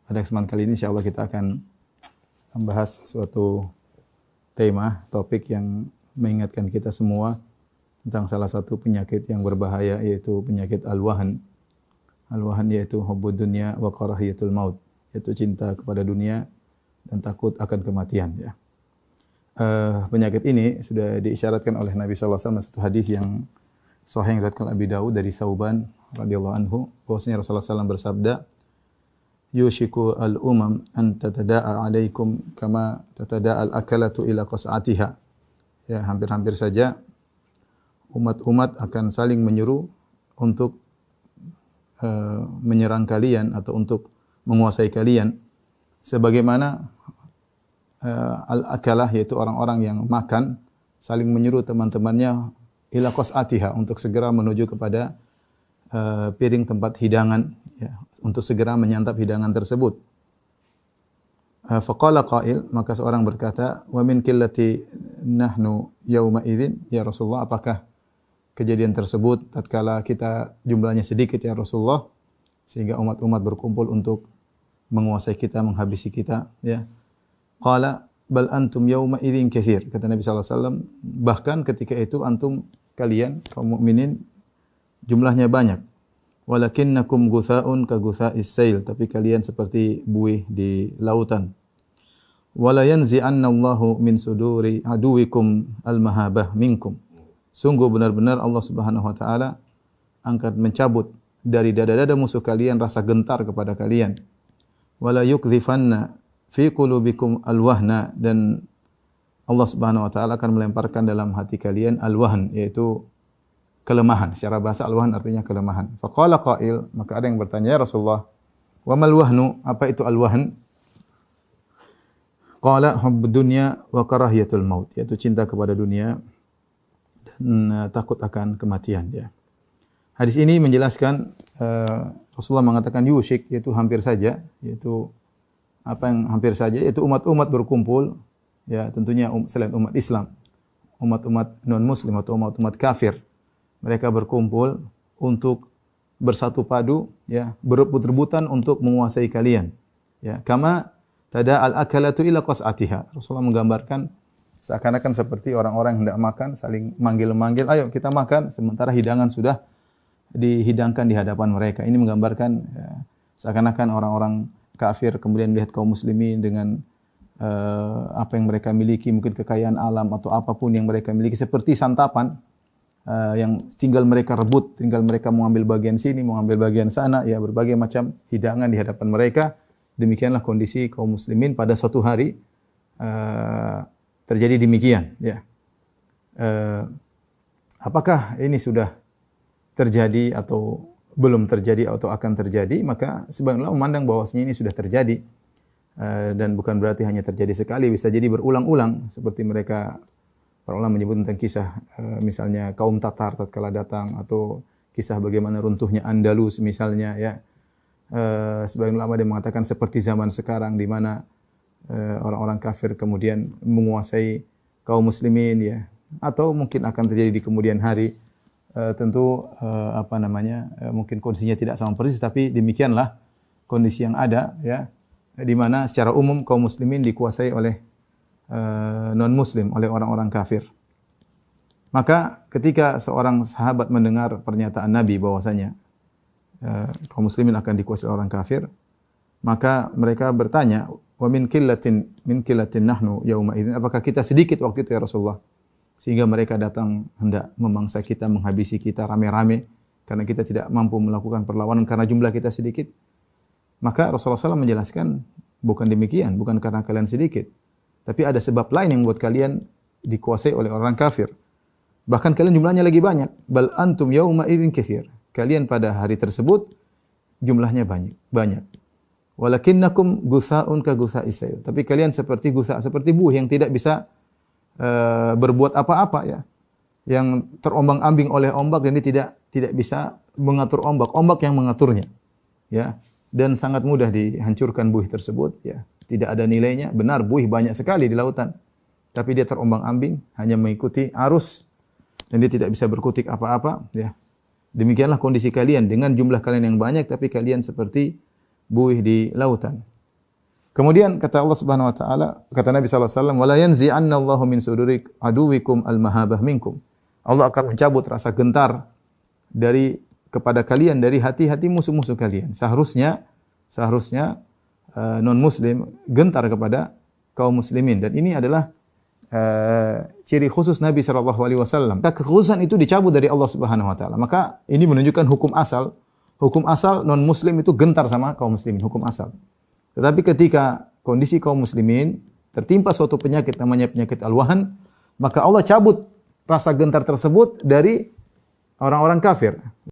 Pada kesempatan kali ini insyaallah kita akan membahas suatu tema, topik yang mengingatkan kita semua tentang salah satu penyakit yang berbahaya, yaitu penyakit al-wahan. Al-wahan yaitu hubbud dunya wa karahiyatul maut, yaitu cinta kepada dunia dan takut akan kematian, ya. Penyakit ini sudah diisyaratkan oleh Nabi sallallahu alaihi wasallam satu hadis yang sahih yang diriwayatkan Abi Dawud dari Thauban radhiyallahu anhu, bahwasanya Rasulullah SAW bersabda, "Yushiku al-umam an tatada'a 'alaikum kama tatada'a al-akalatu ila qas'atiha." Ya, hampir-hampir saja umat-umat akan saling menyuruh untuk menyerang kalian atau untuk menguasai kalian sebagaimana al-akalah, yaitu orang-orang yang makan, saling menyuruh teman-temannya ila qas'atiha, untuk segera menuju kepada piring tempat hidangan, ya, untuk segera menyantap hidangan tersebut. Faqala qail, maka seorang berkata, wa min qillati nahnu yauma idzin, ya Rasulullah, apakah kejadian tersebut tatkala kita jumlahnya sedikit ya Rasulullah, sehingga umat-umat berkumpul untuk menguasai kita, menghabisi kita, ya. Qala bal antum yauma idzin katsir, kata Nabi sallallahu alaihi wasallam, bahkan ketika itu antum, kalian kaum mukminin, jumlahnya banyak. Walakinnakum guthaun ka gutha'is sail, tapi kalian seperti buih di lautan. Wala yanzi'anna Allahu min suduri aduwikum al-mahabah minkum, sungguh benar-benar Allah Subhanahu wa taala angkat mencabut dari dada-dada musuh kalian rasa gentar kepada kalian. Wala yukdhifanna fi qulubikum al-wahna, dan Allah Subhanahu wa taala akan melemparkan dalam hati kalian al-wahn, yaitu kelemahan. Secara bahasa al-wahn artinya kelemahan. Faqala qail, maka ada yang bertanya, ya Rasulullah, wa mal wahnu, apa itu al-wahn? Qala hubbud dunya wa karahiyatul maut, yaitu cinta kepada dunia dan takut akan kematian, ya. Hadis ini menjelaskan Rasulullah mengatakan yushik, yaitu hampir saja, yaitu apa yang hampir saja, yaitu umat-umat berkumpul, ya, tentunya selain umat Islam, umat-umat non-muslim atau umat-umat kafir, mereka berkumpul untuk bersatu padu, ya, berebut-rebutan untuk menguasai kalian, ya. Kama tada al-akalatu ila qas'atiha, Rasulullah menggambarkan seakan-akan seperti orang-orang yang hendak makan saling manggil-manggil, ayo kita makan, sementara hidangan sudah dihidangkan di hadapan mereka. Ini menggambarkan, ya, seakan-akan orang-orang kafir kemudian melihat kaum muslimin dengan apa yang mereka miliki, mungkin kekayaan alam atau apapun yang mereka miliki, seperti santapan yang tinggal mereka rebut, tinggal mereka mengambil bagian sini, mengambil bagian sana, ya, berbagai macam hidangan di hadapan mereka. Demikianlah kondisi kaum muslimin pada suatu hari terjadi demikian, ya. Apakah ini sudah terjadi atau belum terjadi atau akan terjadi? Maka sebagian ulama memandang bahwasanya ini sudah terjadi, dan bukan berarti hanya terjadi sekali, bisa jadi berulang-ulang, seperti mereka, para ulama menyebut tentang kisah misalnya kaum Tatar tatkala datang, atau kisah bagaimana runtuhnya Andalus misalnya, ya. Sebagian ulama dia mengatakan seperti zaman sekarang di mana orang-orang kafir kemudian menguasai kaum muslimin, ya, atau mungkin akan terjadi di kemudian hari. Tentu mungkin kondisinya tidak sama persis, tapi demikianlah kondisi yang ada, ya, di mana secara umum kaum muslimin dikuasai oleh non-muslim, oleh orang-orang kafir. Maka ketika seorang sahabat mendengar pernyataan Nabi bahwasanya kaum muslimin akan dikuasai orang kafir, maka mereka bertanya, wa min qillatin nahnu yauma idzin, apakah kita sedikit waktu itu ya Rasulullah, sehingga mereka datang hendak memangsa kita, menghabisi kita rame-rame karena kita tidak mampu melakukan perlawanan karena jumlah kita sedikit? Maka Rasulullah SAW menjelaskan, bukan demikian, bukan karena kalian sedikit, tapi ada sebab lain yang membuat kalian dikuasai oleh orang kafir. Bahkan kalian jumlahnya lagi banyak. Bal antum yauma idzin katsir, kalian pada hari tersebut jumlahnya banyak. Walakinnakum gutha'un ka gutha'is sail, tapi kalian seperti gutha', seperti buih yang tidak bisa berbuat apa-apa, ya, yang terombang-ambing oleh ombak dan dia tidak bisa mengatur ombak yang mengaturnya, ya, dan sangat mudah dihancurkan buih tersebut, ya, tidak ada nilainya. Benar, buih banyak sekali di lautan, tapi dia terombang-ambing, hanya mengikuti arus dan dia tidak bisa berkutik apa-apa, ya. Demikianlah kondisi kalian, dengan jumlah kalian yang banyak tapi kalian seperti buih di lautan. Kemudian kata Allah Subhanahu wa taala, kata Nabi sallallahu alaihi wasallam, "Wala yanzi'anna Allahu min suduri aduwikum al-mahabah minkum." Allah akan mencabut rasa gentar kepada kalian dari hati-hati musuh-musuh kalian. Seharusnya non muslim gentar kepada kaum muslimin, dan ini adalah ciri khusus Nabi sallallahu alaihi wasallam. Kekhususan itu dicabut dari Allah Subhanahu wa taala. Maka ini menunjukkan hukum asal. Hukum asal non muslim itu gentar sama kaum muslimin, hukum asal. Tetapi ketika kondisi kaum muslimin tertimpa suatu penyakit namanya penyakit al-wahan, maka Allah cabut rasa gentar tersebut dari orang-orang kafir.